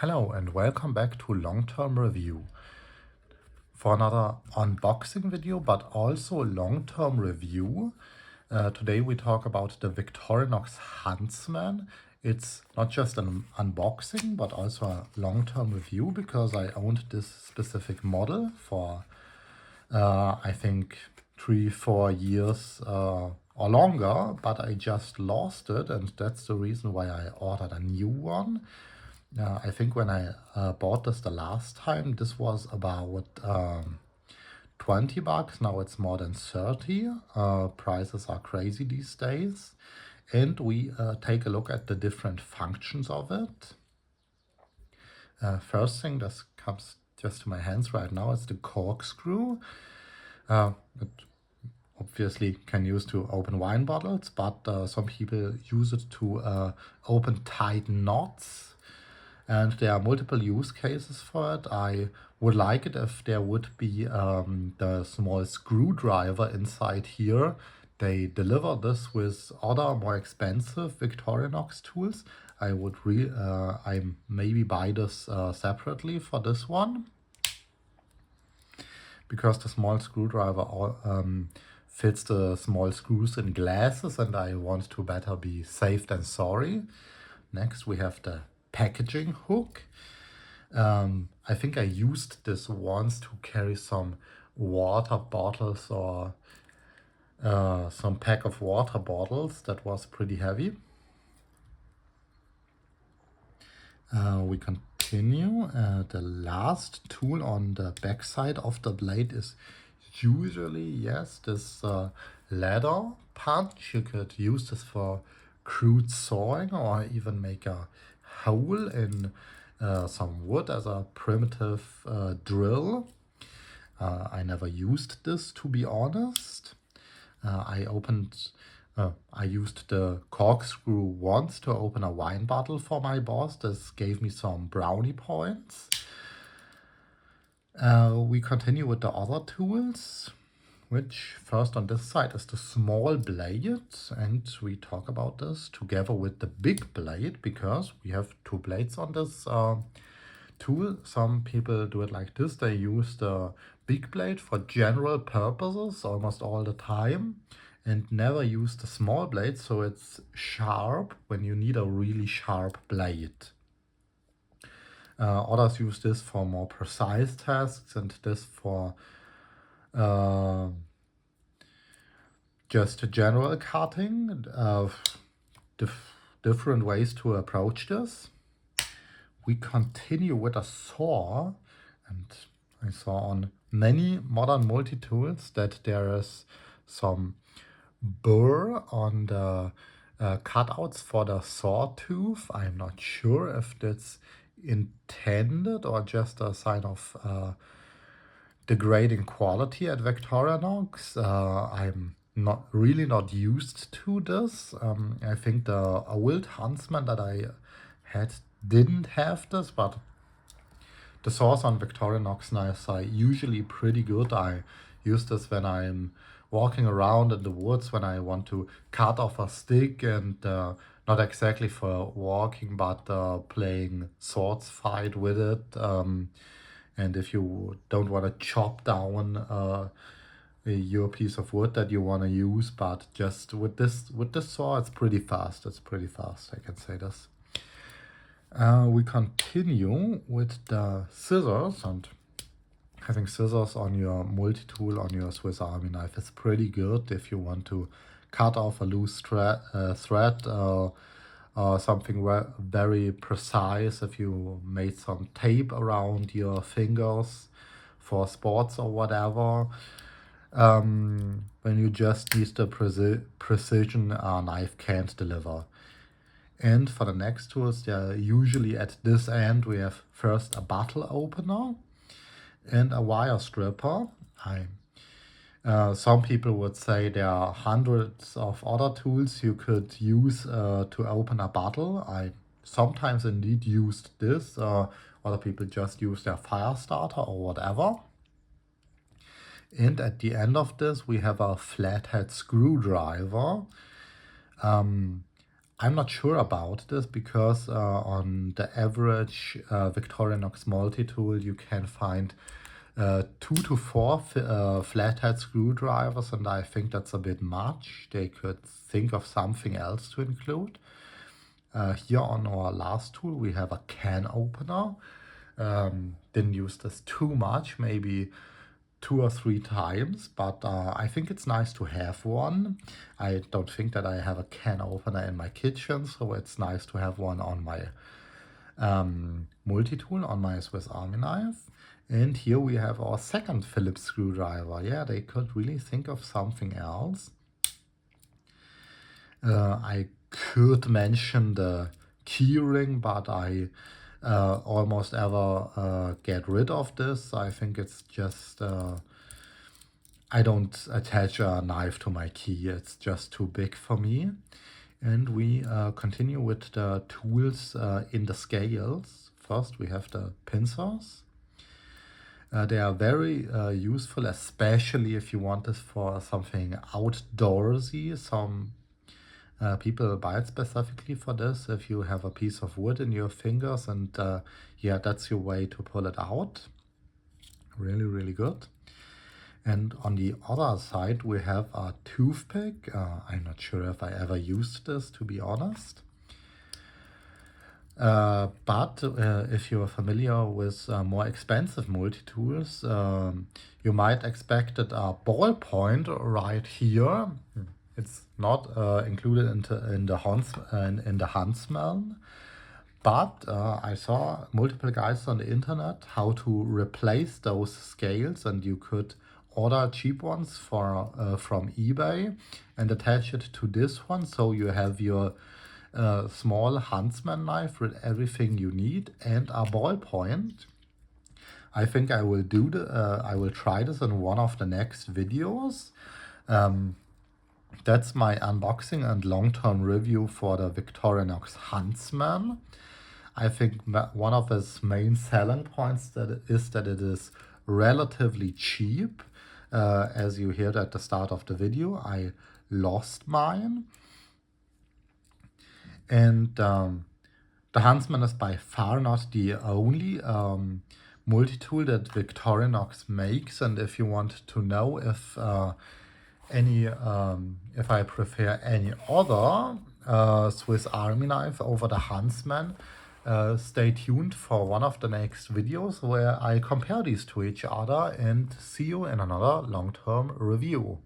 Hello and welcome back to Long-Term Review for another unboxing video, but also long-term review. Today we talk about the Victorinox Huntsman. It's not just an unboxing, but also a long-term review because I owned this specific model for I think 3-4 years or longer, but I just lost it, and that's the reason why I ordered a new one. I think when I bought this the last time, this was about $20. Now it's more than 30. Prices are crazy these days. And we take a look at the different functions of it. First thing that comes just to my hands right now is the corkscrew. It obviously can use to open wine bottles, but some people use it to open tight knots. And there are multiple use cases for it. I would like it if there would be the small screwdriver inside here. They deliver this with other more expensive Victorinox tools. I would maybe buy this separately for this one, because the small screwdriver fits the small screws in glasses, and I want to better be safe than sorry. Next we have the packaging hook. I think I used this once to carry some water bottles or some pack of water bottles. That was pretty heavy. We continue. The last tool on the back side of the blade is usually, yes, this ladder punch. You could use this for crude sawing or even make a hole in some wood as a primitive drill. I never used this, to be honest. I used the corkscrew once to open a wine bottle for my boss. This gave me some brownie points. We continue with the other tools, which first on this side is the small blade, and we talk about this together with the big blade because we have two blades on this tool. Some people do it like this. They use the big blade for general purposes almost all the time and never use the small blade, so it's sharp when you need a really sharp blade. Others use this for more precise tasks, and this for just general cutting. Different ways to approach this. We continue with a saw, and I saw on many modern multi-tools that there is some burr on the cutouts for the sawtooth. I'm not sure if that's intended or just a sign of degrading quality at Victorinox. I'm not used to this. I think the old Huntsman that I had didn't have this, but the saws on Victorinox knives are usually pretty good. I use this when I'm walking around in the woods, when I want to cut off a stick, and not exactly for walking, but playing swords fight with it. And if you don't want to chop down your piece of wood that you want to use, but just with this saw, it's pretty fast. It's pretty fast, I can say this. We continue with the scissors, and having scissors on your multi-tool, on your Swiss Army knife is pretty good if you want to cut off a loose thread something very precise. If you made some tape around your fingers for sports or whatever, when you just need the precision a knife can't deliver. And for the next tools, they're usually at this end. We have first a bottle opener and a wire stripper. Some people would say there are hundreds of other tools you could use to open a bottle. I sometimes indeed used this. Other people just use their fire starter or whatever. And at the end of this, we have a flathead screwdriver. I'm not sure about this because on the average Victorinox multi-tool you can find 2 to 4 flathead screwdrivers, and I think that's a bit much. They could think of something else to include. Here on our last tool we have a can opener. Didn't use this too much, maybe 2 or 3 times, but I think it's nice to have one. I don't think that I have a can opener in my kitchen, so it's nice to have one on my multi-tool, on my Swiss Army knife. And here we have our second Phillips screwdriver. Yeah, they could really think of something else. I could mention the key ring, but I almost ever get rid of this. I think it's just I don't attach a knife to my key. It's just too big for me. And we continue with the tools in the scales. First we have the pincers. They are very useful, especially if you want this for something outdoorsy. Some people buy it specifically for this. If you have a piece of wood in your fingers and yeah, that's your way to pull it out. Really, really good. And on the other side we have a toothpick. I'm not sure if I ever used this, to be honest. But if you're familiar with more expensive multi-tools, you might expect a ballpoint right here. It's not included in the Huntsman, but I saw multiple guides on the internet how to replace those scales, and you could order cheap ones from eBay and attach it to this one, so you have your small Huntsman knife with everything you need and a ballpoint. I think I will I will try this in one of the next videos. That's my unboxing and long-term review for the Victorinox Huntsman. I think one of its main selling points is that it is relatively cheap. As you heard at the start of the video, I lost mine. And the Huntsman is by far not the only multi-tool that Victorinox makes. And if you want to know if I prefer any other Swiss Army knife over the Huntsman, stay tuned for one of the next videos where I compare these to each other, and see you in another long-term review.